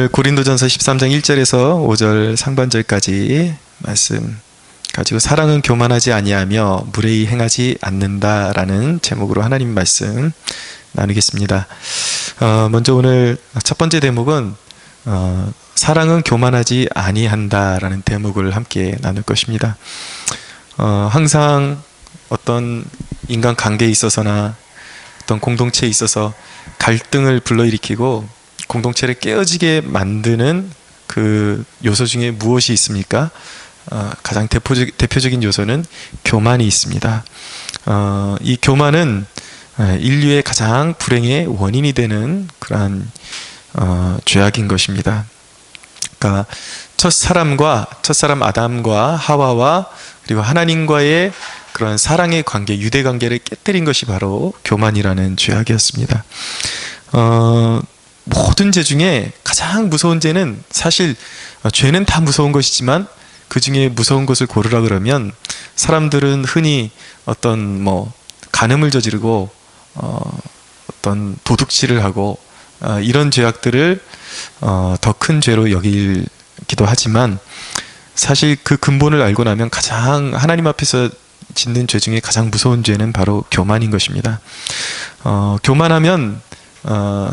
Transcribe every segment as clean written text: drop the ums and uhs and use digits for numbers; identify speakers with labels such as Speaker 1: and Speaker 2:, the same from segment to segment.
Speaker 1: 오늘 고린도전서 13장 1절에서 5절 상반절까지 말씀 가지고 사랑은 교만하지 아니하며 무례히 행하지 않는다라는 제목으로 하나님 말씀 나누겠습니다. 먼저 오늘 첫 번째 대목은 사랑은 교만하지 아니한다라는 대목을 함께 나눌 것입니다. 항상 어떤 인간 관계에 있어서나 어떤 공동체에 있어서 갈등을 불러일으키고 공동체를 깨어지게 만드는 그 요소 중에 무엇이 있습니까? 가장 대표적인 요소는 교만이 있습니다. 이 교만은 인류의 가장 불행의 원인이 되는 그러한 죄악인 것입니다. 그러니까 첫사람 아담과 하와와 그리고 하나님과의 그런 사랑의 관계, 유대 관계를 깨뜨린 것이 바로 교만이라는 죄악이었습니다. 모든 죄 중에 가장 무서운 죄는 사실 죄는 다 무서운 것이지만 그 중에 무서운 것을 고르라 그러면 사람들은 흔히 어떤 간음을 저지르고 어떤 도둑질을 하고 이런 죄악들을 더 큰 죄로 여기기도 하지만 사실 그 근본을 알고 나면 가장 하나님 앞에서 짓는 죄 중에 가장 무서운 죄는 바로 교만인 것입니다. 교만하면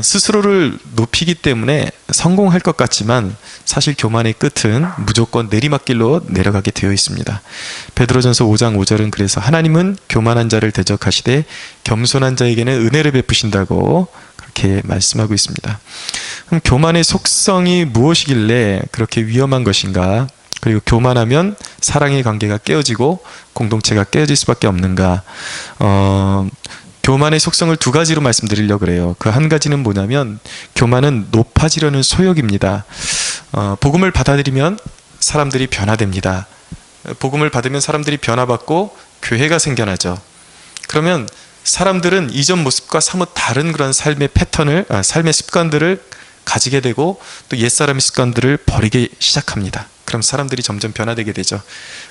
Speaker 1: 스스로를 높이기 때문에 성공할 것 같지만 사실 교만의 끝은 무조건 내리막길로 내려가게 되어 있습니다. 베드로전서 5장 5절은 그래서 하나님은 교만한 자를 대적하시되 겸손한 자에게는 은혜를 베푸신다고 그렇게 말씀하고 있습니다. 그럼 교만의 속성이 무엇이길래 그렇게 위험한 것인가? 그리고 교만하면 사랑의 관계가 깨어지고 공동체가 깨어질 수밖에 없는가? 교만의 속성을 두 가지로 말씀드리려고 그래요. 그 한 가지는 뭐냐면 교만은 높아지려는 소욕입니다. 복음을 받아들이면 사람들이 변화됩니다. 복음을 받으면 사람들이 변화받고 교회가 생겨나죠. 그러면 사람들은 이전 모습과 사뭇 다른 그런 삶의 패턴을, 삶의 습관들을 가지게 되고 또 옛사람의 습관들을 버리기 시작합니다. 그럼 사람들이 점점 변화되게 되죠.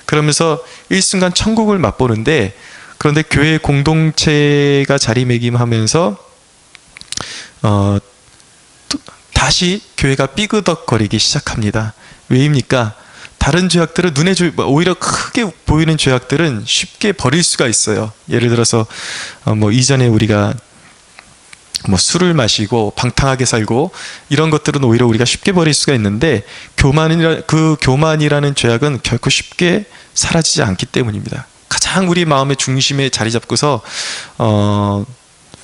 Speaker 1: 그러면서 일순간 천국을 맛보는데 그런데 교회 공동체가 자리매김하면서 다시 교회가 삐그덕거리기 시작합니다. 왜입니까? 다른 죄악들은 오히려 크게 보이는 죄악들은 쉽게 버릴 수가 있어요. 예를 들어서 이전에 우리가 술을 마시고 방탕하게 살고 이런 것들은 오히려 우리가 쉽게 버릴 수가 있는데 교만이라는 죄악은 결코 쉽게 사라지지 않기 때문입니다. 가장 우리 마음의 중심에 자리 잡고서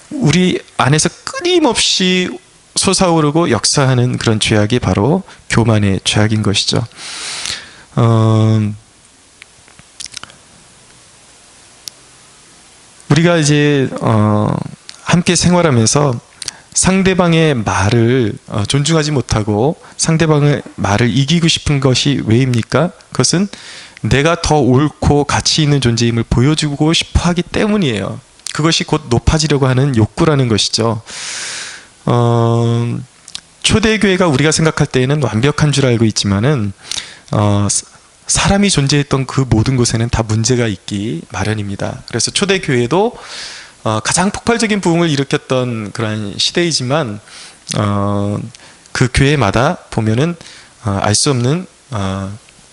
Speaker 1: 우리 안에서 끊임없이 솟아오르고 역사하는 그런 죄악이 바로 교만의 죄악인 것이죠. 우리가 이제 함께 생활하면서 상대방의 말을 존중하지 못하고 상대방의 말을 이기고 싶은 것이 왜입니까? 그것은 내가 더 옳고 가치 있는 존재임을 보여주고 싶어 하기 때문이에요. 그것이 곧 높아지려고 하는 욕구라는 것이죠. 초대교회가 우리가 생각할 때에는 완벽한 줄 알고 있지만은 사람이 존재했던 그 모든 곳에는 다 문제가 있기 마련입니다. 그래서 초대교회도 가장 폭발적인 부흥을 일으켰던 그런 시대이지만 그 교회마다 보면은 알 수 없는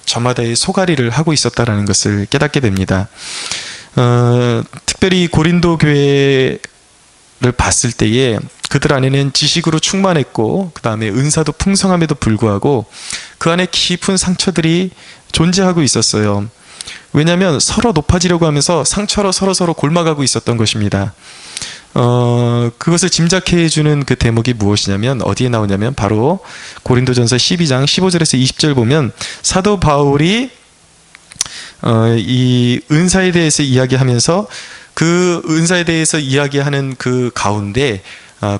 Speaker 1: 저마다의 소가리를 하고 있었다는 것을 깨닫게 됩니다. 특별히 고린도 교회를 봤을 때에 그들 안에는 지식으로 충만했고 그 다음에 은사도 풍성함에도 불구하고 그 안에 깊은 상처들이 존재하고 있었어요. 왜냐하면 서로 높아지려고 하면서 상처로 서로 골마가고 있었던 것입니다. 그것을 짐작해 해주는 그 대목이 무엇이냐면 어디에 나오냐면 바로 고린도전서 12장 15절에서 20절 보면 사도 바울이 이 은사에 대해서 이야기하면서 그 은사에 대해서 이야기하는 그 가운데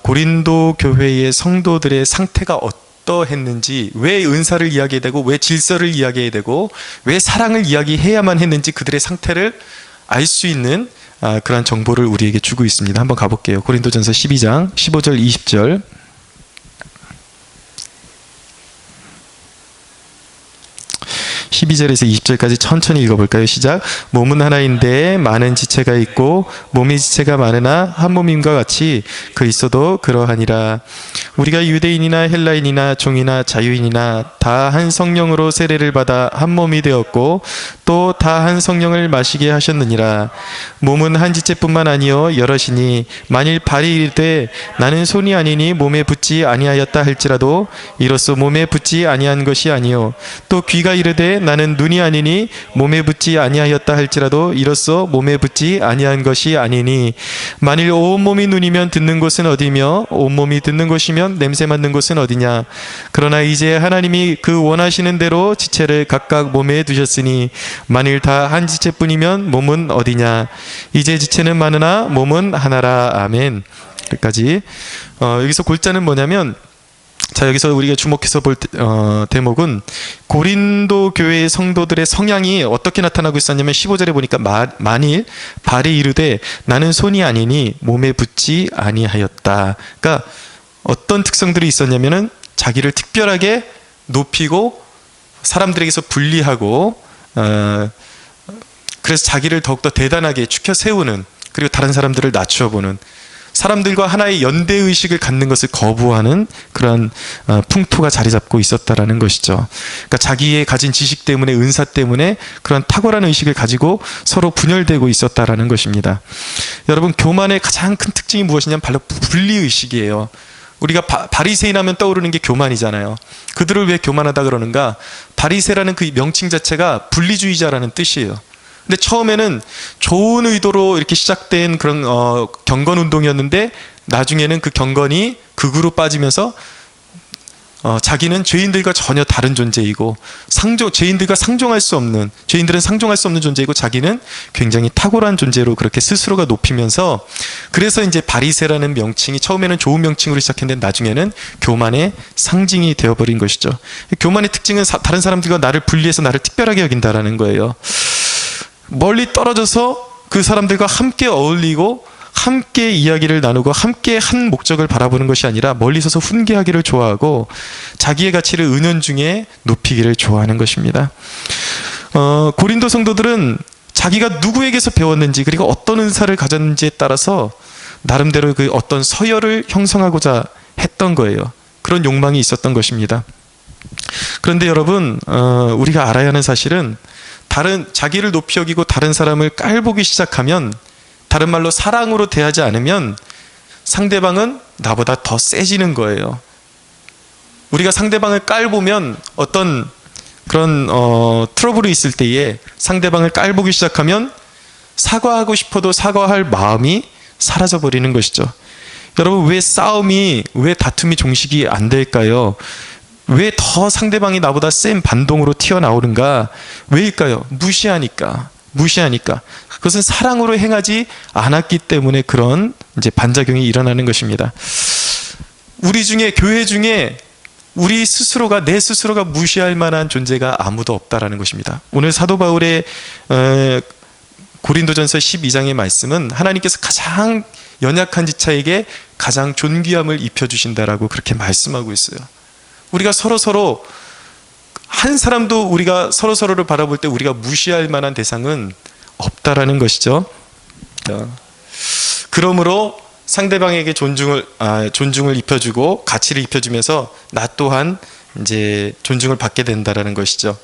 Speaker 1: 고린도 교회의 성도들의 상태가 어떠했는지, 왜 은사를 이야기해야 되고 왜 질서를 이야기해야 되고 왜 사랑을 이야기해야만 했는지 그들의 상태를 알 수 있는 그런 정보를 우리에게 주고 있습니다. 한번 가볼게요. 고린도전서 12장 15절 20절 12절에서 20절까지 천천히 읽어볼까요? 시작. 몸은 하나인데 많은 지체가 있고 몸이 지체가 많으나 한 몸임과 같이 그리스도도 그러하니라. 우리가 유대인이나 헬라인이나 종이나 자유인이나 다 한 성령으로 세례를 받아 한 몸이 되었고 또 다 한 성령을 마시게 하셨느니라. 몸은 한 지체뿐만 아니요 여럿이니 만일 발이 이르되 나는 손이 아니니 몸에 붙지 아니하였다 할지라도 이로써 몸에 붙지 아니한 것이 아니요 또 귀가 이르되 나는 눈이 아니니 몸에 붙지 아니하였다 할지라도 이로써 몸에 붙지 아니한 것이 아니니 만일 온몸이 눈이면 듣는 곳은 어디며 온몸이 듣는 곳이면 냄새 맡는 곳은 어디냐. 그러나 이제 하나님이 그 원하시는 대로 지체를 각각 몸에 두셨으니 만일 다 한 지체뿐이면 몸은 어디냐. 이제 지체는 많으나 몸은 하나라. 아멘. 여기까지. 여기서 골자는 뭐냐면, 자, 여기서 우리가 주목해서 볼 대목은 고린도 교회의 성도들의 성향이 어떻게 나타나고 있었냐면 15절에 보니까 만일 발이 이르되 나는 손이 아니니 몸에 붙지 아니하였다. 그러니까 어떤 특성들이 있었냐면은 자기를 특별하게 높이고 사람들에게서 분리하고 그래서 자기를 더욱더 대단하게 추켜 세우는, 그리고 다른 사람들을 낮추어 보는, 사람들과 하나의 연대의식을 갖는 것을 거부하는 그런 풍토가 자리 잡고 있었다라는 것이죠. 그러니까 자기의 가진 지식 때문에, 은사 때문에 그런 탁월한 의식을 가지고 서로 분열되고 있었다라는 것입니다. 여러분, 교만의 가장 큰 특징이 무엇이냐면 바로 분리의식이에요. 우리가 바리새인 하면 떠오르는 게 교만이잖아요. 그들을 왜 교만하다 그러는가? 바리새라는 그 명칭 자체가 분리주의자라는 뜻이에요. 근데 처음에는 좋은 의도로 이렇게 시작된 그런 경건 운동이었는데 나중에는 그 경건이 극으로 빠지면서 자기는 죄인들과 전혀 다른 존재이고 죄인들은 상종할 수 없는 존재이고 자기는 굉장히 탁월한 존재로 그렇게 스스로가 높이면서, 그래서 이제 바리새라는 명칭이 처음에는 좋은 명칭으로 시작했는데 나중에는 교만의 상징이 되어버린 것이죠. 교만의 특징은 다른 사람들과 나를 분리해서 나를 특별하게 여긴다라는 거예요. 멀리 떨어져서 그 사람들과 함께 어울리고 함께 이야기를 나누고 함께 한 목적을 바라보는 것이 아니라 멀리 서서 훈계하기를 좋아하고 자기의 가치를 은연중에 높이기를 좋아하는 것입니다. 고린도 성도들은 자기가 누구에게서 배웠는지 그리고 어떤 은사를 가졌는지에 따라서 나름대로 그 어떤 서열을 형성하고자 했던 거예요. 그런 욕망이 있었던 것입니다. 그런데 여러분, 우리가 알아야 하는 사실은 자기를 높이 여기고 다른 사람을 깔보기 시작하면, 다른 말로 사랑으로 대하지 않으면 상대방은 나보다 더 세지는 거예요. 우리가 상대방을 깔보면 어떤 그런 트러블이 있을 때에 상대방을 깔보기 시작하면 사과하고 싶어도 사과할 마음이 사라져버리는 것이죠. 여러분, 왜 다툼이 종식이 안 될까요? 왜 더 상대방이 나보다 센 반동으로 튀어나오는가? 왜일까요? 무시하니까. 그것은 사랑으로 행하지 않았기 때문에 그런 이제 반작용이 일어나는 것입니다. 교회 중에 내 스스로가 무시할 만한 존재가 아무도 없다라는 것입니다. 오늘 사도 바울의 고린도전서 12장의 말씀은 하나님께서 가장 연약한 지체에게 가장 존귀함을 입혀주신다라고 그렇게 말씀하고 있어요. 우리가 서로 한 사람도 우리가 서로를 바라볼 때 우리가 무시할 만한 대상은 없다라는 것이죠. 그러므로 상대방에게 존중을 입혀주고 가치를 입혀주면서 나 또한 이제 존중을 받게 된다라는 것이죠.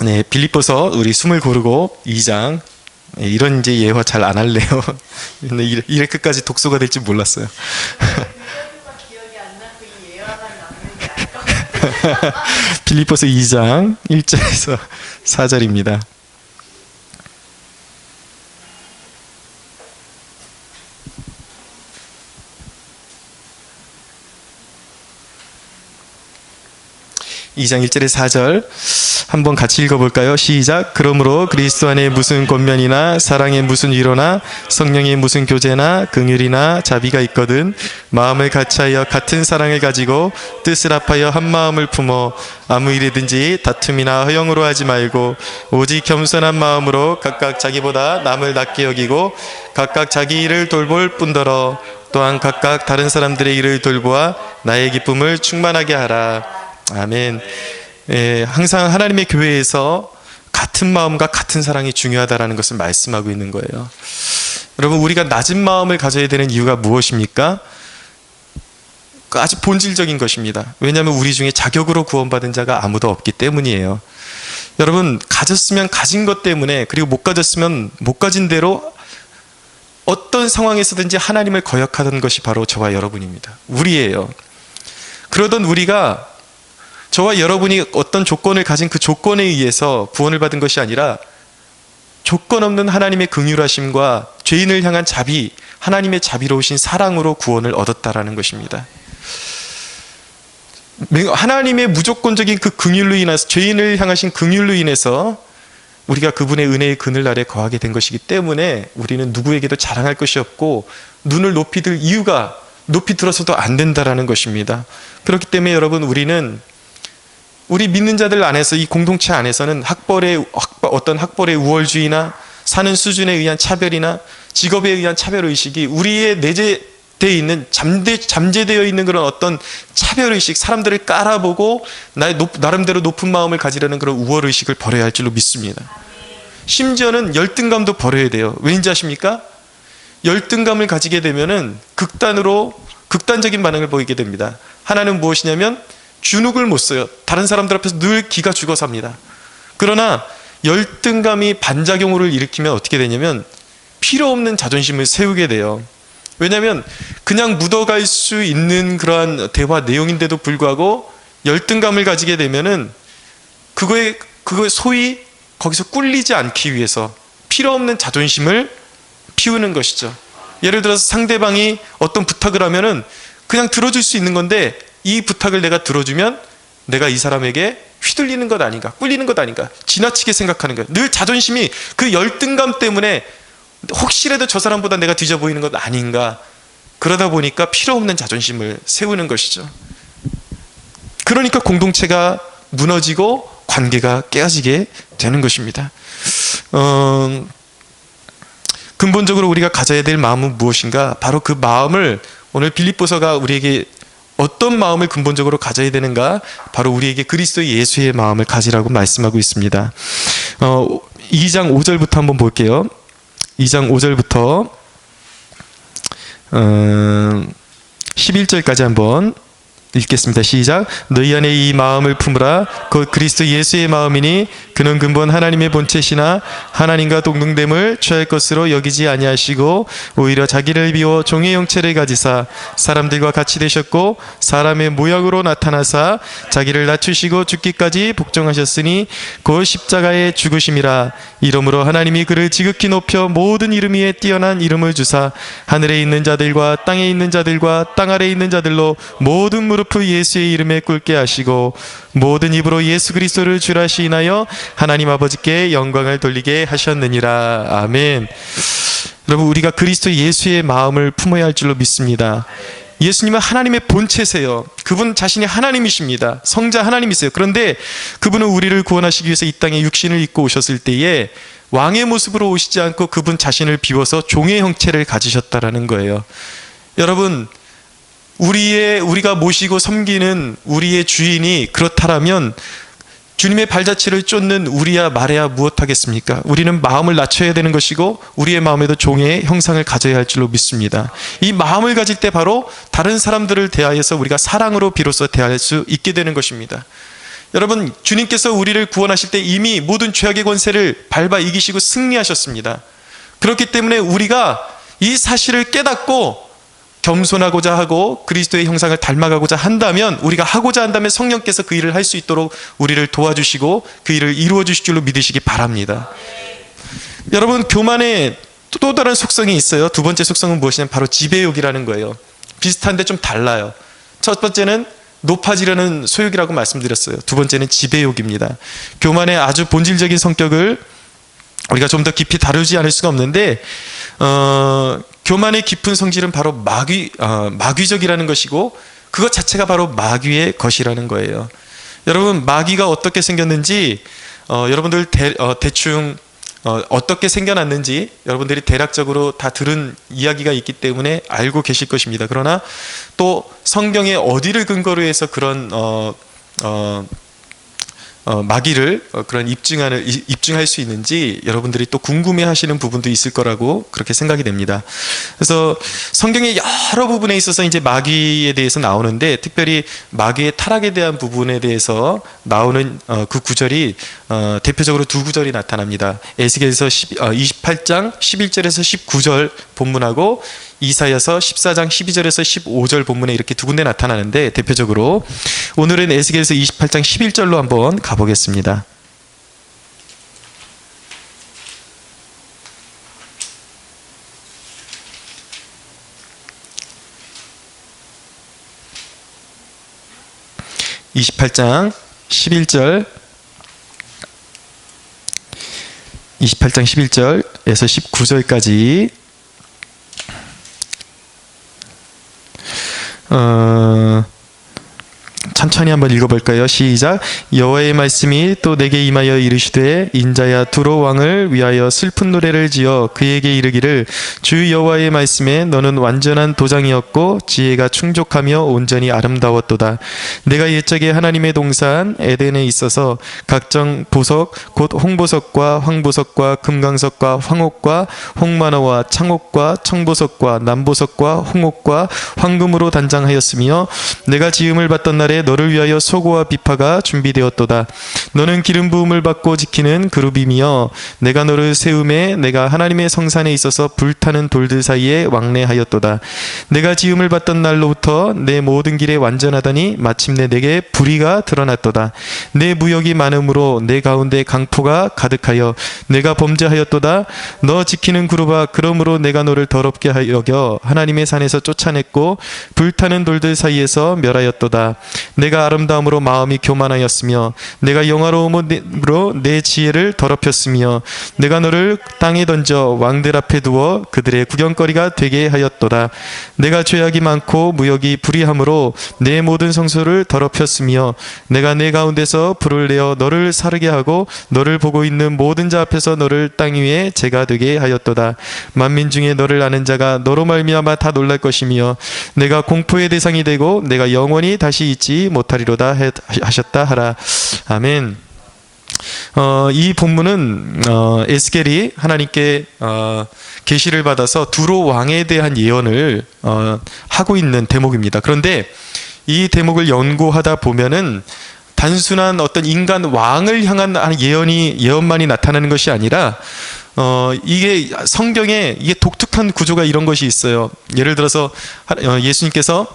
Speaker 1: 네, 빌립보서 우리 숨을 고르고 2장. 이런 이제 예화 잘 안 할래요. 근데 이래 끝까지 독소가 될지 몰랐어요. 빌립보서 2장 1절에서 4절입니다. (2장 1절에 4절) 한번 같이 읽어볼까요? 시작. 그러므로 그리스도 안에 무슨 권면이나 사랑의 무슨 위로나 성령의 무슨 교제나 긍휼이나 자비가 있거든 마음을 같이하여 같은 사랑을 가지고 뜻을 합하여 한 마음을 품어 아무 일이든지 다툼이나 허영으로 하지 말고 오직 겸손한 마음으로 각각 자기보다 남을 낮게 여기고 각각 자기 일을 돌볼 뿐더러 또한 각각 다른 사람들의 일을 돌보아 나의 기쁨을 충만하게 하라. 아멘. 항상 하나님의 교회에서 같은 마음과 같은 사랑이 중요하다라는 것을 말씀하고 있는 거예요. 여러분, 우리가 낮은 마음을 가져야 되는 이유가 무엇입니까? 아주 본질적인 것입니다. 왜냐하면 우리 중에 자격으로 구원받은 자가 아무도 없기 때문이에요. 여러분, 가졌으면 가진 것 때문에, 그리고 못 가졌으면 못 가진 대로 어떤 상황에서든지 하나님을 거역하던 것이 바로 저와 여러분입니다. 우리예요. 그러던 우리가, 저와 여러분이 어떤 조건을 가진 그 조건에 의해서 구원을 받은 것이 아니라 조건 없는 하나님의 긍휼하심과 죄인을 향한 자비, 하나님의 자비로우신 사랑으로 구원을 얻었다라는 것입니다. 하나님의 무조건적인 그 긍휼로 인해서, 죄인을 향하신 긍휼로 인해서 우리가 그분의 은혜의 그늘 아래 거하게 된 것이기 때문에 우리는 누구에게도 자랑할 것이 없고 눈을 높이 들 이유가, 높이 들어서도 안 된다라는 것입니다. 그렇기 때문에 여러분, 우리 믿는 자들 안에서, 이 공동체 안에서는 어떤 학벌의 우월주의나 사는 수준에 의한 차별이나 직업에 의한 차별의식이 우리의 내재되어 있는, 잠재되어 있는 그런 어떤 차별의식, 사람들을 깔아보고 나름대로 높은 마음을 가지려는 그런 우월의식을 버려야 할 줄로 믿습니다. 심지어는 열등감도 버려야 돼요. 왠지 아십니까? 열등감을 가지게 되면은 극단적인 반응을 보이게 됩니다. 하나는 무엇이냐면 주눅을 못 써요. 다른 사람들 앞에서 늘 기가 죽어 삽니다. 그러나 열등감이 반작용을 일으키면 어떻게 되냐면 필요 없는 자존심을 세우게 돼요. 왜냐하면 그냥 묻어갈 수 있는 그러한 대화 내용인데도 불구하고 열등감을 가지게 되면은 그거에 소위 거기서 꿀리지 않기 위해서 필요 없는 자존심을 피우는 것이죠. 예를 들어서 상대방이 어떤 부탁을 하면은 그냥 들어줄 수 있는 건데, 이 부탁을 내가 들어주면 내가 이 사람에게 휘둘리는 것 아닌가, 꿀리는 것 아닌가, 지나치게 생각하는 거예요. 늘 자존심이 그 열등감 때문에 혹시라도 저 사람보다 내가 뒤져 보이는 것 아닌가, 그러다 보니까 필요 없는 자존심을 세우는 것이죠. 그러니까 공동체가 무너지고 관계가 깨어지게 되는 것입니다. 근본적으로 우리가 가져야 될 마음은 무엇인가? 바로 그 마음을, 오늘 빌립보서가 우리에게 어떤 마음을 근본적으로 가져야 되는가? 바로 우리에게 그리스도 예수의 마음을 가지라고 말씀하고 있습니다. 2장 5절부터 한번 볼게요. 2장 5절부터 11절까지 한번 읽겠습니다. 시작. 너희 안에 이 마음을 품으라. 곧 그리스도 예수의 마음이니 그는 근본 하나님의 본체시나 하나님과 동등됨을 취할 것으로 여기지 아니하시고 오히려 자기를 비워 종의 형체를 가지사 사람들과 같이 되셨고 사람의 모양으로 나타나사 자기를 낮추시고 죽기까지 복종하셨으니 곧 십자가의 죽으심이라. 이러므로 하나님이 그를 지극히 높여 모든 이름 위에 뛰어난 이름을 주사 하늘에 있는 자들과 땅에 있는 자들과 땅 아래에 있는 자들로 모든 무릎을 예수의 이름에 꿇게 하시고 모든 입으로 예수 그리스도를 주라 시인하여 하나님 아버지께 영광을 돌리게 하셨느니라. 아멘. 여러분, 우리가 그리스도 예수의 마음을 품어야 할 줄로 믿습니다. 예수님은 하나님의 본체세요. 그분 자신이 하나님이십니다. 성자 하나님이세요. 그런데 그분은 우리를 구원하시기 위해서 이 땅에 육신을 입고 오셨을 때에 왕의 모습으로 오시지 않고 그분 자신을 비워서 종의 형체를 가지셨다라는 거예요. 여러분, 우리가 모시고 섬기는 우리의 주인이 그렇다라면 주님의 발자취를 쫓는 우리야 말해야 무엇하겠습니까? 우리는 마음을 낮춰야 되는 것이고 우리의 마음에도 종의 형상을 가져야 할 줄로 믿습니다. 이 마음을 가질 때 바로 다른 사람들을 대하여서 우리가 사랑으로 비로소 대할 수 있게 되는 것입니다. 여러분, 주님께서 우리를 구원하실 때 이미 모든 죄악의 권세를 밟아 이기시고 승리하셨습니다. 그렇기 때문에 우리가 이 사실을 깨닫고 겸손하고자 하고 그리스도의 형상을 닮아가고자 한다면, 우리가 하고자 한다면 성령께서 그 일을 할 수 있도록 우리를 도와주시고 그 일을 이루어 주실 줄로 믿으시기 바랍니다. 여러분, 교만의 또 다른 속성이 있어요. 두 번째 속성은 무엇이냐면 바로 지배욕이라는 거예요. 비슷한데 좀 달라요. 첫 번째는 높아지려는 소욕이라고 말씀드렸어요. 두 번째는 지배욕입니다. 교만의 아주 본질적인 성격을 우리가 좀 더 깊이 다루지 않을 수가 없는데, 교만의 깊은 성질은 바로 마귀적이라는 것이고 그것 자체가 바로 마귀의 것이라는 거예요. 여러분, 마귀가 어떻게 생겼는지 여러분들 대충 어떻게 생겨났는지 여러분들이 대략적으로 다 들은 이야기가 있기 때문에 알고 계실 것입니다. 그러나 또 성경의 어디를 근거로 해서 그런 마귀를 그런 입증할 수 있는지 여러분들이 또 궁금해하시는 부분도 있을 거라고 그렇게 생각이 됩니다. 그래서 성경의 여러 부분에 있어서 이제 마귀에 대해서 나오는데, 특별히 마귀의 타락에 대한 부분에 대해서 나오는 그 구절이 대표적으로 두 구절이 나타납니다. 에스겔서 28장 11절에서 19절 본문하고 이사야서 14장 12절에서 15절 본문에 이렇게 두 군데 나타나는데, 대표적으로 오늘은 에스겔서 28장 11절로 한번 가보겠습니다. (28장 11절) 28장 11절에서 19절까지 천천히 한번 읽어볼까요? 시작. 여호와의 말씀이 또 내게 임하여 이르시되, 인자야 두로 왕을 위하여 슬픈 노래를 지어 그에게 이르기를, 주 여호와의 말씀에 너는 완전한 도장이었고 지혜가 충족하며 온전히 아름다웠도다. 내가 옛적에 하나님의 동산 에덴에 있어서 각종 보석 곧 홍보석과 황보석과 금강석과 황옥과 홍만호와 창옥과 청보석과 남보석과 홍옥과 황금으로 단장하였으며, 내가 지음을 받던 날에 너를 위하여 소고와 비파가 준비되었도다. 너는 기름 부음을 받고 지키는 그룹이며, 내가 너를 세움에 내가 하나님의 성산에 있어서 불타는 돌들 사이에 왕래하였도다. 내가 지음을 받던 날로부터 내 모든 길에 완전하더니 마침내 내게 불의가 드러났도다. 내 무역이 많음으로 내 가운데 강포가 가득하여 내가 범죄하였도다. 너 지키는 그룹아, 그러므로 내가 너를 더럽게 여겨 하나님의 산에서 쫓아냈고 불타는 돌들 사이에서 멸하였도다. 내가 아름다움으로 마음이 교만하였으며 내가 영화로움으로 내 지혜를 더럽혔으며 내가 너를 땅에 던져 왕들 앞에 두어 그들의 구경거리가 되게 하였도다. 내가 죄악이 많고 무역이 불의함으로 내 모든 성소를 더럽혔으며 내가 내 가운데서 불을 내어 너를 사르게 하고 너를 보고 있는 모든 자 앞에서 너를 땅 위에 재가 되게 하였도다. 만민 중에 너를 아는 자가 너로 말미암아 다 놀랄 것이며 내가 공포의 대상이 되고 내가 영원히 다시 잊지 못하리로다 하셨다 하라. 아멘. 이 본문은 에스겔이 하나님께 계시를 받아서 두로 왕에 대한 예언을 하고 있는 대목입니다. 그런데 이 대목을 연구하다 보면은 단순한 어떤 인간 왕을 향한 예언만이 나타나는 것이 아니라 이게 성경에 이게 독특한 구조가 이런 것이 있어요. 예를 들어서 예수님께서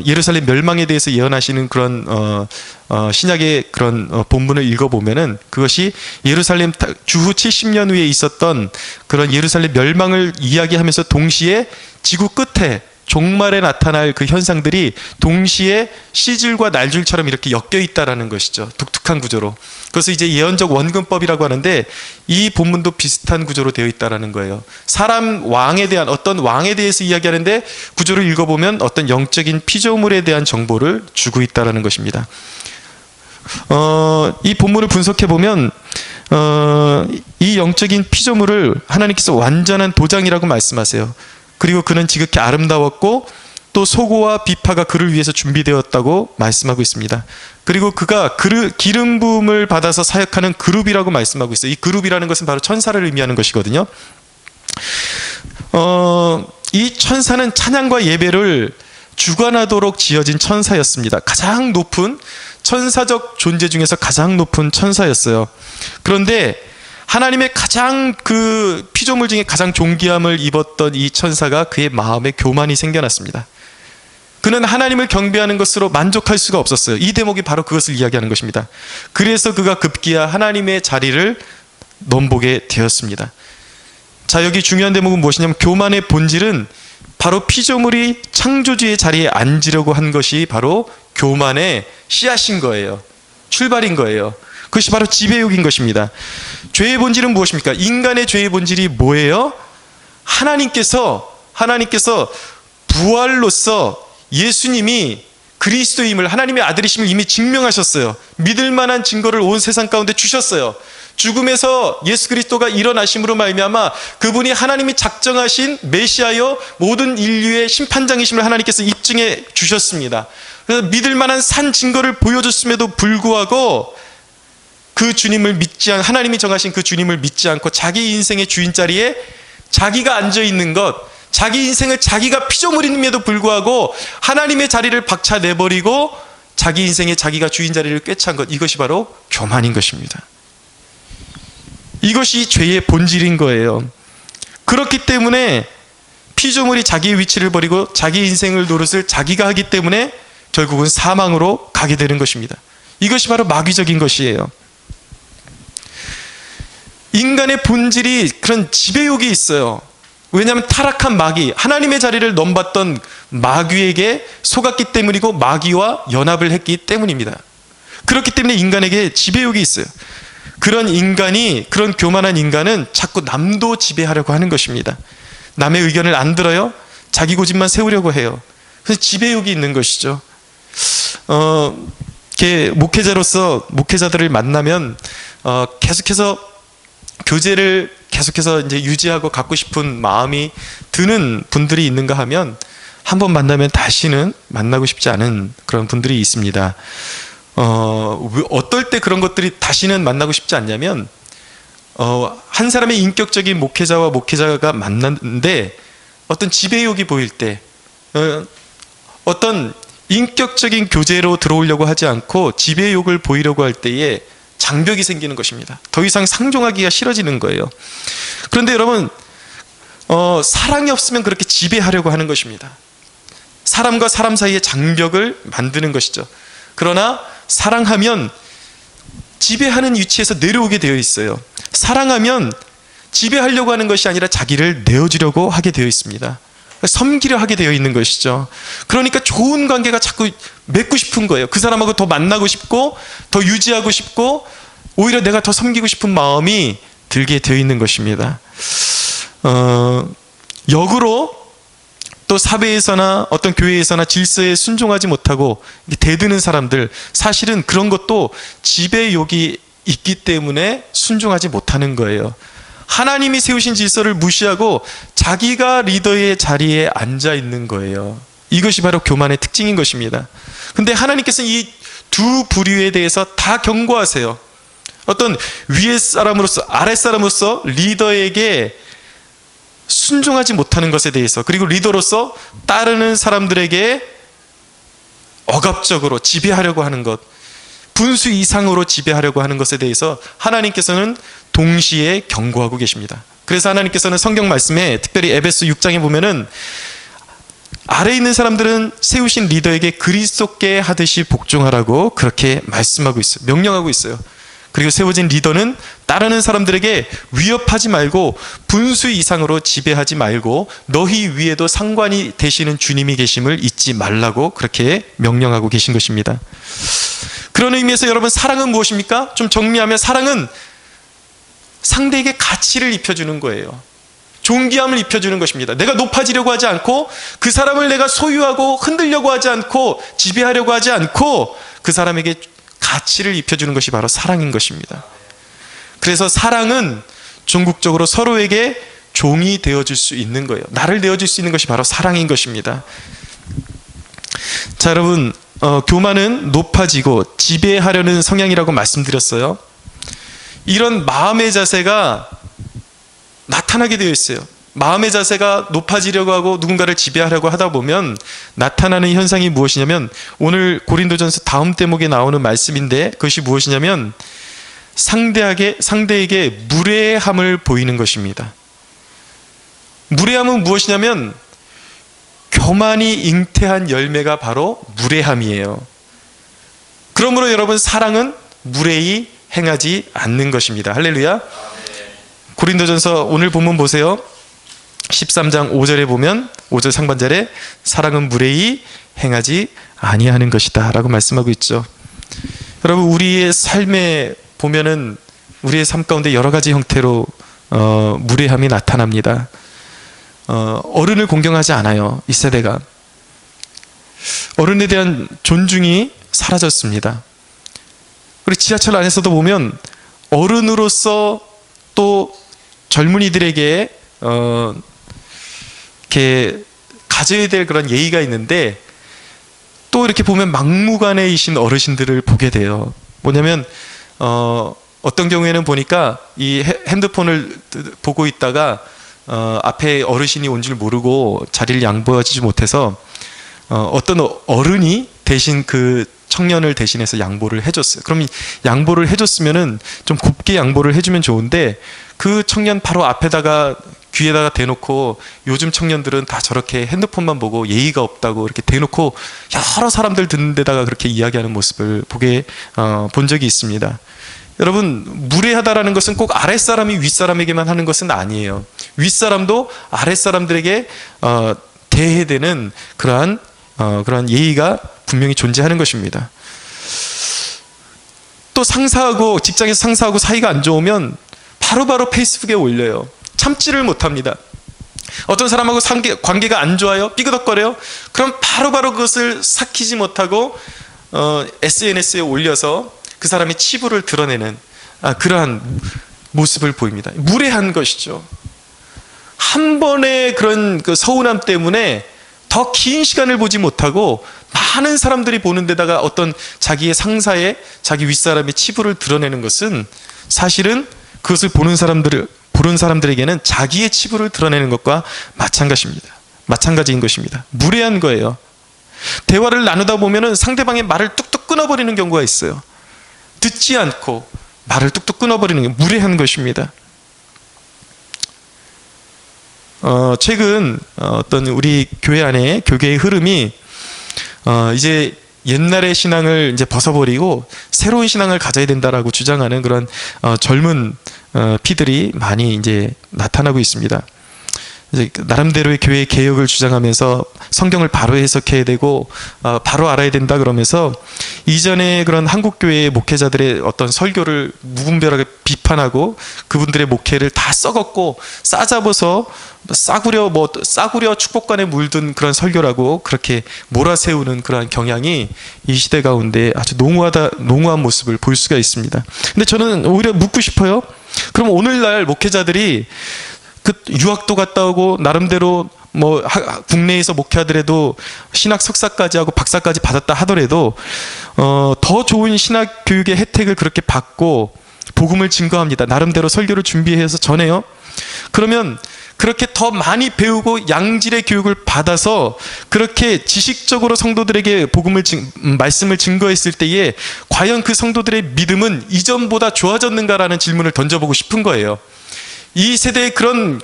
Speaker 1: 예루살렘 멸망에 대해서 예언하시는 그런 신약의 그런 본문을 읽어보면은 그것이 예루살렘 주후 70년 후에 있었던 그런 예루살렘 멸망을 이야기하면서 동시에 지구 끝에 종말에 나타날 그 현상들이 동시에 시줄과 날줄처럼 이렇게 엮여 있다라는 것이죠. 독특한 구조로. 그래서 이제 예언적 원근법이라고 하는데 이 본문도 비슷한 구조로 되어 있다라는 거예요. 사람 왕에 대한 어떤 왕에 대해서 이야기하는데 구조를 읽어보면 어떤 영적인 피조물에 대한 정보를 주고 있다라는 것입니다. 이 본문을 분석해 보면 이 영적인 피조물을 하나님께서 완전한 도장이라고 말씀하세요. 그리고 그는 지극히 아름다웠고 또 소고와 비파가 그를 위해서 준비되었다고 말씀하고 있습니다. 그리고 그가 기름 부음을 받아서 사역하는 그룹이라고 말씀하고 있어요. 이 그룹이라는 것은 바로 천사를 의미하는 것이거든요. 이 천사는 찬양과 예배를 주관하도록 지어진 천사였습니다. 가장 높은 천사적 존재 중에서 가장 높은 천사였어요. 그런데 하나님의 가장 그 피조물 중에 가장 존귀함을 입었던 이 천사가 그의 마음에 교만이 생겨났습니다. 그는 하나님을 경배하는 것으로 만족할 수가 없었어요. 이 대목이 바로 그것을 이야기하는 것입니다. 그래서 그가 급기야 하나님의 자리를 넘보게 되었습니다. 자, 여기 중요한 대목은 무엇이냐면 교만의 본질은 바로 피조물이 창조주의 자리에 앉으려고 한 것이 바로 교만의 씨앗인 거예요. 출발인 거예요. 그것이 바로 지배욕인 것입니다. 죄의 본질은 무엇입니까? 인간의 죄의 본질이 뭐예요? 하나님께서 부활로서 예수님이 그리스도임을, 하나님의 아들이심을 이미 증명하셨어요. 믿을 만한 증거를 온 세상 가운데 주셨어요. 죽음에서 예수 그리스도가 일어나심으로 말미암아 그분이 하나님이 작정하신 메시아여 모든 인류의 심판장이심을 하나님께서 입증해 주셨습니다. 그래서 믿을 만한 산 증거를 보여줬음에도 불구하고 그 주님을 믿지 않, 하나님이 정하신 그 주님을 믿지 않고 자기 인생의 주인 자리에 자기가 앉아 있는 것, 자기 인생을 자기가 피조물임에도 불구하고 하나님의 자리를 박차내버리고 자기 인생에 자기가 주인 자리를 꿰찬 것, 이것이 바로 교만인 것입니다. 이것이 죄의 본질인 거예요. 그렇기 때문에 피조물이 자기의 위치를 버리고 자기 인생을 노릇을 자기가 하기 때문에 결국은 사망으로 가게 되는 것입니다. 이것이 바로 마귀적인 것이에요. 인간의 본질이 그런 지배욕이 있어요. 왜냐하면 타락한 마귀, 하나님의 자리를 넘봤던 마귀에게 속았기 때문이고 마귀와 연합을 했기 때문입니다. 그렇기 때문에 인간에게 지배욕이 있어요. 그런 인간이, 그런 교만한 인간은 자꾸 남도 지배하려고 하는 것입니다. 남의 의견을 안 들어요. 자기 고집만 세우려고 해요. 그래서 지배욕이 있는 것이죠. 목회자로서 목회자들을 만나면 계속해서 교제를 계속해서 이제 유지하고 갖고 싶은 마음이 드는 분들이 있는가 하면 한 번 만나면 다시는 만나고 싶지 않은 그런 분들이 있습니다. 어떨 때 그런 것들이 다시는 만나고 싶지 않냐면 한 사람의 인격적인 목회자와 목회자가 만났는데 어떤 지배욕이 보일 때, 어떤 인격적인 교제로 들어오려고 하지 않고 지배욕을 보이려고 할 때에 장벽이 생기는 것입니다. 더 이상 상종하기가 싫어지는 거예요. 그런데 여러분, 사랑이 없으면 그렇게 지배하려고 하는 것입니다. 사람과 사람 사이의 장벽을 만드는 것이죠. 그러나 사랑하면 지배하는 위치에서 내려오게 되어 있어요. 사랑하면 지배하려고 하는 것이 아니라 자기를 내어주려고 하게 되어 있습니다. 섬기려 하게 되어 있는 것이죠. 그러니까 좋은 관계가 자꾸 맺고 싶은 거예요. 그 사람하고 더 만나고 싶고 더 유지하고 싶고 오히려 내가 더 섬기고 싶은 마음이 들게 되어 있는 것입니다. 역으로 또 사회에서나 어떤 교회에서나 질서에 순종하지 못하고 대드는 사람들, 사실은 그런 것도 지배욕이 있기 때문에 순종하지 못하는 거예요. 하나님이 세우신 질서를 무시하고 자기가 리더의 자리에 앉아 있는 거예요. 이것이 바로 교만의 특징인 것입니다. 근데 하나님께서는 이 두 부류에 대해서 다 경고하세요. 어떤 위의 사람으로서, 아랫 사람으로서 리더에게 순종하지 못하는 것에 대해서, 그리고 리더로서 따르는 사람들에게 억압적으로 지배하려고 하는 것, 분수 이상으로 지배하려고 하는 것에 대해서 하나님께서는 동시에 경고하고 계십니다. 그래서 하나님께서는 성경 말씀에 특별히 에베소 6장에 보면은 아래에 있는 사람들은 세우신 리더에게 그리스도께 하듯이 복종하라고 그렇게 말씀하고 있어요. 명령하고 있어요. 그리고 세워진 리더는 따르는 사람들에게 위협하지 말고 분수 이상으로 지배하지 말고 너희 위에도 상관이 되시는 주님이 계심을 잊지 말라고 그렇게 명령하고 계신 것입니다. 그런 의미에서 여러분, 사랑은 무엇입니까? 좀 정리하면 사랑은 상대에게 가치를 입혀주는 거예요. 존귀함을 입혀주는 것입니다. 내가 높아지려고 하지 않고 그 사람을 내가 소유하고 흔들려고 하지 않고 지배하려고 하지 않고 그 사람에게 가치를 입혀주는 것이 바로 사랑인 것입니다. 그래서 사랑은 종국적으로 서로에게 종이 되어줄 수 있는 거예요. 나를 내어줄 수 있는 것이 바로 사랑인 것입니다. 자, 여러분, 교만은 높아지고 지배하려는 성향이라고 말씀드렸어요. 이런 마음의 자세가 나타나게 되어 있어요. 마음의 자세가 높아지려고 하고 누군가를 지배하려고 하다 보면 나타나는 현상이 무엇이냐면, 오늘 고린도전서 다음 대목에 나오는 말씀인데, 그것이 무엇이냐면 상대에게 무례함을 보이는 것입니다. 무례함은 무엇이냐면 교만이 잉태한 열매가 바로 무례함이에요. 그러므로 여러분, 사랑은 무례히 행하지 않는 것입니다. 할렐루야. 고린도전서 오늘 본문 보세요. 13장 5절에 보면 5절 상반절에 사랑은 무례히 행하지 아니하는 것이다 라고 말씀하고 있죠. 여러분, 우리의 삶에 보면은 우리의 삶 가운데 여러 가지 형태로 무례함이 나타납니다. 어른을 공경하지 않아요. 이 세대가 어른에 대한 존중이 사라졌습니다. 그리고 지하철 안에서도 보면 어른으로서 또 젊은이들에게 이렇게 가져야 될 그런 예의가 있는데, 또 이렇게 보면 막무가내이신 어르신들을 보게 돼요. 뭐냐면 어떤 경우에는 보니까 이 핸드폰을 보고 있다가 앞에 어르신이 온 줄 모르고 자리를 양보하지 못해서 어떤 어른이 대신 그 청년을 대신해서 양보를 해줬어요. 그럼 양보를 해줬으면은 좀 곱게 양보를 해주면 좋은데 그 청년 바로 앞에다가 귀에다가 대놓고 요즘 청년들은 다 저렇게 핸드폰만 보고 예의가 없다고 이렇게 대놓고 여러 사람들 듣는 데다가 그렇게 이야기하는 모습을 본 적이 있습니다. 여러분, 무례하다라는 것은 꼭 아랫사람이 윗사람에게만 하는 것은 아니에요. 윗사람도 아랫사람들에게 대해야 되는 그러한 예의가 분명히 존재하는 것입니다. 또 상사하고, 직장에서 상사하고 사이가 안 좋으면 바로바로 페이스북에 올려요. 참지를 못합니다. 어떤 사람하고 관계가 안 좋아요? 삐그덕거려요? 그럼 바로바로 그것을 삭히지 못하고 SNS에 올려서 그 사람의 치부를 드러내는 그러한 모습을 보입니다. 무례한 것이죠. 한 번의 그런 그 서운함 때문에 더 긴 시간을 보지 못하고 많은 사람들이 보는 데다가 어떤 자기의 상사의, 자기 윗사람의 치부를 드러내는 것은 사실은 그것을 보는 사람들에게는 자기의 치부를 드러내는 것과 마찬가지인 것입니다. 무례한 거예요. 대화를 나누다 보면은 상대방의 말을 뚝뚝 끊어버리는 경우가 있어요. 듣지 않고 말을 뚝뚝 끊어버리는 게 무례한 것입니다. 최근 어떤 우리 교회 안에 교계의 흐름이 이제 옛날의 신앙을 이제 벗어버리고 새로운 신앙을 가져야 된다라고 주장하는 그런 젊은 피들이 많이 이제 나타나고 있습니다. 이제 나름대로의 교회의 개혁을 주장하면서 성경을 바로 해석해야 되고 바로 알아야 된다 그러면서 이전에 그런 한국 교회의 목회자들의 어떤 설교를 무분별하게 비판하고 그분들의 목회를 다 썩었고 싸잡아서 싸구려 축복관에 물든 그런 설교라고 그렇게 몰아세우는 그러한 경향이 이 시대 가운데 아주 농후한 모습을 볼 수가 있습니다. 근데 저는 오히려 묻고 싶어요. 그럼 오늘날 목회자들이 그 유학도 갔다 오고 나름대로 뭐 국내에서 목회하더라도 신학 석사까지 하고 박사까지 받았다 하더라도 더 좋은 신학 교육의 혜택을 그렇게 받고 복음을 증거합니다. 나름대로 설교를 준비해서 전해요. 그러면 그렇게 더 많이 배우고 양질의 교육을 받아서 그렇게 지식적으로 성도들에게 말씀을 증거했을 때에 과연 그 성도들의 믿음은 이전보다 좋아졌는가라는 질문을 던져보고 싶은 거예요. 이 세대의 그런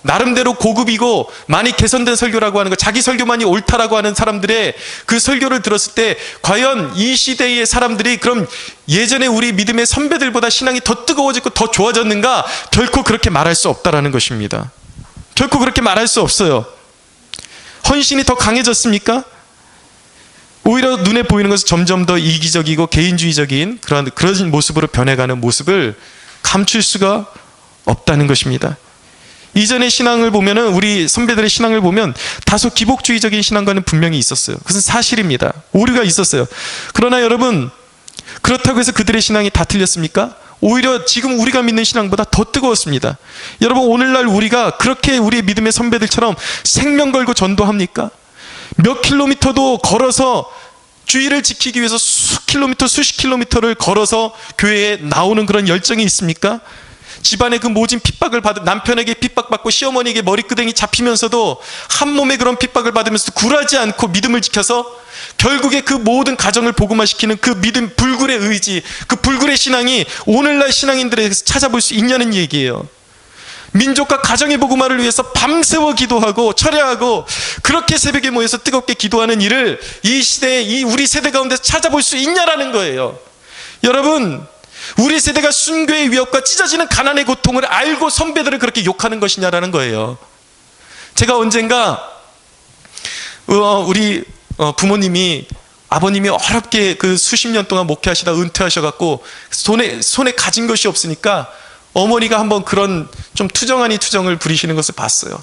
Speaker 1: 나름대로 고급이고 많이 개선된 설교라고 하는 거, 자기 설교만이 옳다라고 하는 사람들의 그 설교를 들었을 때 과연 이 시대의 사람들이 그럼 예전에 우리 믿음의 선배들보다 신앙이 더 뜨거워지고 더 좋아졌는가? 결코 그렇게 말할 수 없다라는 것입니다. 결코 그렇게 말할 수 없어요. 헌신이 더 강해졌습니까? 오히려 눈에 보이는 것은 점점 더 이기적이고 개인주의적인 그런 모습으로 변해가는 모습을 감출 수가 없다는 것입니다. 이전의 신앙을 보면은 우리 선배들의 신앙을 보면 다소 기복주의적인 신앙과는 분명히 있었어요. 그것은 사실입니다. 오류가 있었어요. 그러나 여러분, 그렇다고 해서 그들의 신앙이 다 틀렸습니까? 오히려 지금 우리가 믿는 신앙보다 더 뜨거웠습니다. 여러분, 오늘날 우리가 그렇게 우리의 믿음의 선배들처럼 생명 걸고 전도합니까? 몇 킬로미터도 걸어서 주의를 지키기 위해서 수십 킬로미터를 걸어서 교회에 나오는 그런 열정이 있습니까? 집안의 그 모진 핍박을 남편에게 핍박받고 시어머니에게 머리끄댕이 잡히면서도 한 몸에 그런 핍박을 받으면서도 굴하지 않고 믿음을 지켜서 결국에 그 모든 가정을 복음화시키는 그 믿음, 불굴의 의지, 그 불굴의 신앙이 오늘날 신앙인들에게서 찾아볼 수 있냐는 얘기예요. 민족과 가정의 복음화를 위해서 밤새워 기도하고 철야하고 그렇게 새벽에 모여서 뜨겁게 기도하는 일을 이 시대에 우리 세대 가운데 찾아볼 수 있냐라는 거예요. 여러분, 우리 세대가 순교의 위협과 찢어지는 가난의 고통을 알고 선배들을 그렇게 욕하는 것이냐라는 거예요. 제가 언젠가 우리 아버님이 어렵게 그 수십 년 동안 목회하시다 은퇴하셔갖고 손에 가진 것이 없으니까 어머니가 한번 그런 좀 투정을 부리시는 것을 봤어요.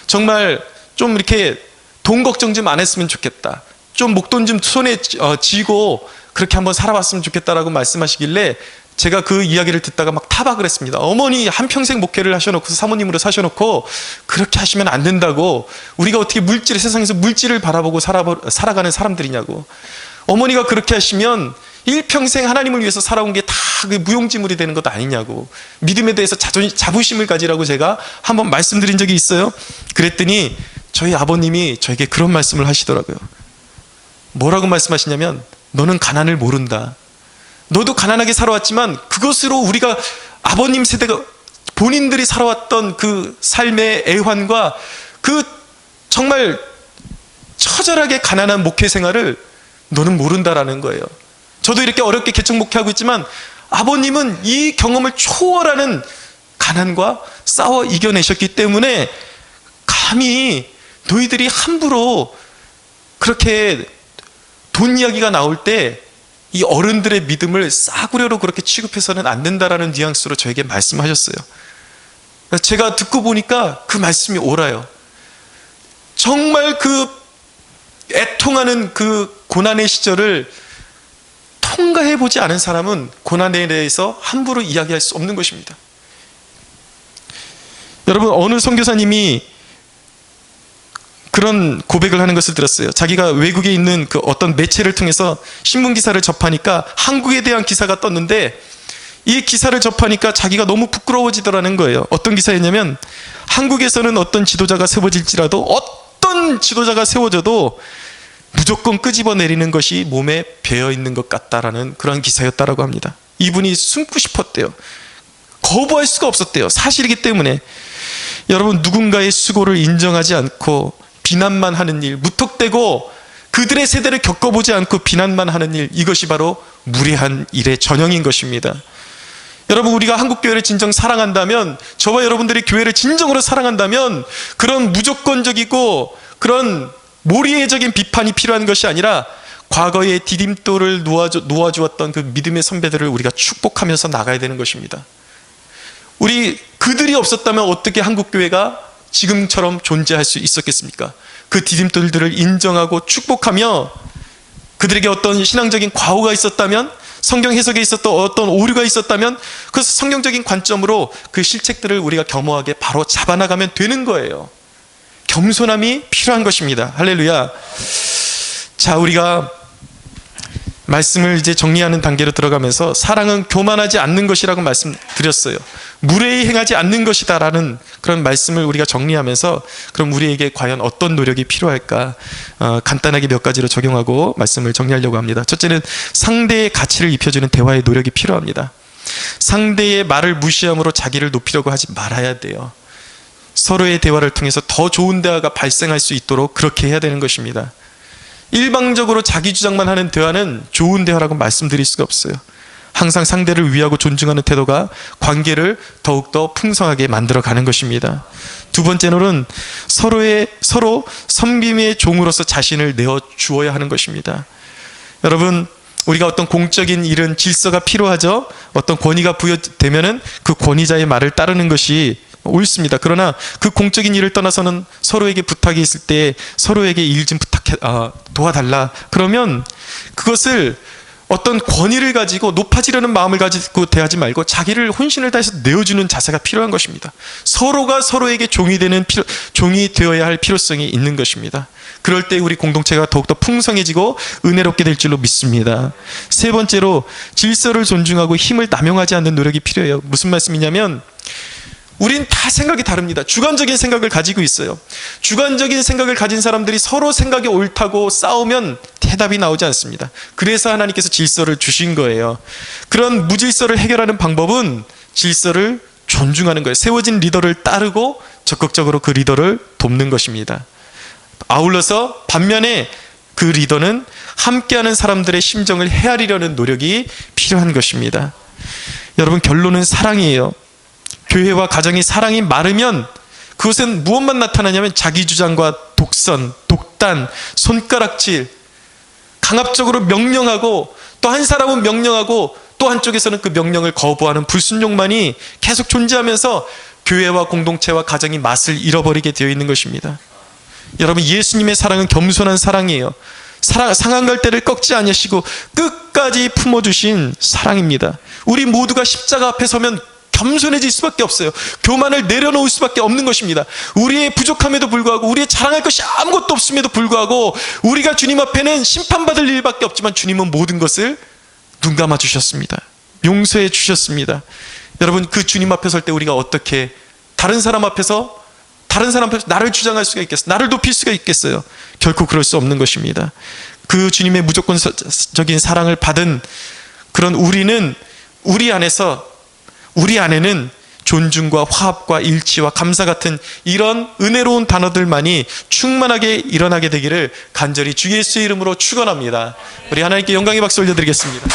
Speaker 1: 정말 좀 이렇게 돈 걱정 좀 안 했으면 좋겠다. 좀 목돈 좀 손에 쥐고 그렇게 한번 살아봤으면 좋겠다라고 말씀하시길래 제가 그 이야기를 듣다가 막 타박을 했습니다. 어머니 한평생 목회를 하셔놓고 사모님으로 사셔놓고 그렇게 하시면 안 된다고, 우리가 어떻게 세상에서 물질을 바라보고 살아가는 사람들이냐고. 어머니가 그렇게 하시면 일평생 하나님을 위해서 살아온 게 다 그 무용지물이 되는 것 아니냐고, 믿음에 대해서 자부심을 가지라고 제가 한번 말씀드린 적이 있어요. 그랬더니 저희 아버님이 저에게 그런 말씀을 하시더라고요. 뭐라고 말씀하시냐면, 너는 가난을 모른다. 너도 가난하게 살아왔지만 그것으로 우리가 아버님 세대가 본인들이 살아왔던 그 삶의 애환과 그 정말 처절하게 가난한 목회 생활을 너는 모른다라는 거예요. 저도 이렇게 어렵게 개척 목회하고 있지만 아버님은 이 경험을 초월하는 가난과 싸워 이겨내셨기 때문에 감히 너희들이 함부로 그렇게 돈 이야기가 나올 때 이 어른들의 믿음을 싸구려로 그렇게 취급해서는 안 된다라는 뉘앙스로 저에게 말씀하셨어요. 제가 듣고 보니까 그 말씀이 옳아요. 정말 그 애통하는 그 고난의 시절을 통과해 보지 않은 사람은 고난에 대해서 함부로 이야기할 수 없는 것입니다. 여러분, 어느 선교사님이 그런 고백을 하는 것을 들었어요. 자기가 외국에 있는 그 어떤 매체를 통해서 신문 기사를 접하니까 한국에 대한 기사가 떴는데, 이 기사를 접하니까 자기가 너무 부끄러워지더라는 거예요. 어떤 기사였냐면, 한국에서는 어떤 지도자가 세워질지라도, 어떤 지도자가 세워져도 무조건 끄집어내리는 것이 몸에 배어있는 것 같다라는 그런 기사였다라고 합니다. 이분이 숨고 싶었대요. 거부할 수가 없었대요. 사실이기 때문에. 여러분, 누군가의 수고를 인정하지 않고 비난만 하는 일, 무턱대고 그들의 세대를 겪어보지 않고 비난만 하는 일, 이것이 바로 무례한 일의 전형인 것입니다. 여러분, 우리가 한국교회를 진정 사랑한다면, 저와 여러분들이 교회를 진정으로 사랑한다면 그런 무조건적이고 그런 모리애적인 비판이 필요한 것이 아니라 과거의 디딤돌을 놓아주었던 그 믿음의 선배들을 우리가 축복하면서 나가야 되는 것입니다. 그들이 없었다면 어떻게 한국교회가 지금처럼 존재할 수 있었겠습니까? 그 디딤돌들을 인정하고 축복하며 그들에게 어떤 신앙적인 과오가 있었다면, 성경 해석에 있었던 어떤 오류가 있었다면 그 성경적인 관점으로 그 실책들을 우리가 겸허하게 바로 잡아나가면 되는 거예요. 겸손함이 필요한 것입니다. 할렐루야. 자, 우리가 말씀을 이제 정리하는 단계로 들어가면서 사랑은 교만하지 않는 것이라고 말씀드렸어요. 무례히 행하지 않는 것이다라는 그런 말씀을 우리가 정리하면서, 그럼 우리에게 과연 어떤 노력이 필요할까 간단하게 몇 가지로 적용하고 말씀을 정리하려고 합니다. 첫째는 상대의 가치를 입혀주는 대화의 노력이 필요합니다. 상대의 말을 무시함으로 자기를 높이려고 하지 말아야 돼요. 서로의 대화를 통해서 더 좋은 대화가 발생할 수 있도록 그렇게 해야 되는 것입니다. 일방적으로 자기 주장만 하는 대화는 좋은 대화라고 말씀드릴 수가 없어요. 항상 상대를 위하고 존중하는 태도가 관계를 더욱더 풍성하게 만들어가는 것입니다. 두 번째로는 서로 섬김의 종으로서 자신을 내어주어야 하는 것입니다. 여러분, 우리가 어떤 공적인 일은 질서가 필요하죠. 어떤 권위가 부여되면은 그 권위자의 말을 따르는 것이 옳습니다. 그러나 그 공적인 일을 떠나서는 서로에게 부탁이 있을 때 서로에게 일 좀 도와달라. 그러면 그것을 어떤 권위를 가지고 높아지려는 마음을 가지고 대하지 말고 자기를 혼신을 다해서 내어주는 자세가 필요한 것입니다. 서로가 서로에게 종이 되어야 할 필요성이 있는 것입니다. 그럴 때 우리 공동체가 더욱더 풍성해지고 은혜롭게 될 줄로 믿습니다. 세 번째로 질서를 존중하고 힘을 남용하지 않는 노력이 필요해요. 무슨 말씀이냐면, 우린 다 생각이 다릅니다. 주관적인 생각을 가지고 있어요. 주관적인 생각을 가진 사람들이 서로 생각이 옳다고 싸우면 해답이 나오지 않습니다. 그래서 하나님께서 질서를 주신 거예요. 그런 무질서를 해결하는 방법은 질서를 존중하는 거예요. 세워진 리더를 따르고 적극적으로 그 리더를 돕는 것입니다. 아울러서 반면에 그 리더는 함께하는 사람들의 심정을 헤아리려는 노력이 필요한 것입니다. 여러분, 결론은 사랑이에요. 교회와 가정이 사랑이 마르면 그것은 무엇만 나타나냐면 자기주장과 독선, 독단, 손가락질, 강압적으로 명령하고, 또 한 사람은 명령하고 또 한쪽에서는 그 명령을 거부하는 불순종만이 계속 존재하면서 교회와 공동체와 가정이 맛을 잃어버리게 되어 있는 것입니다. 여러분, 예수님의 사랑은 겸손한 사랑이에요. 상한 갈대를 꺾지 아니하시고 끝까지 품어주신 사랑입니다. 우리 모두가 십자가 앞에 서면 겸손해질 수밖에 없어요. 교만을 내려놓을 수밖에 없는 것입니다. 우리의 부족함에도 불구하고, 우리의 자랑할 것이 아무것도 없음에도 불구하고, 우리가 주님 앞에는 심판받을 일밖에 없지만 주님은 모든 것을 눈 감아 주셨습니다. 용서해 주셨습니다. 여러분, 그 주님 앞에 설 때 우리가 어떻게 다른 사람 앞에서 나를 주장할 수가 있겠어요? 나를 높일 수가 있겠어요? 결코 그럴 수 없는 것입니다. 그 주님의 무조건적인 사랑을 받은 그런 우리 안에는 존중과 화합과 일치와 감사 같은 이런 은혜로운 단어들만이 충만하게 일어나게 되기를 간절히 주 예수의 이름으로 축원합니다. 우리 하나님께 영광의 박수 올려드리겠습니다.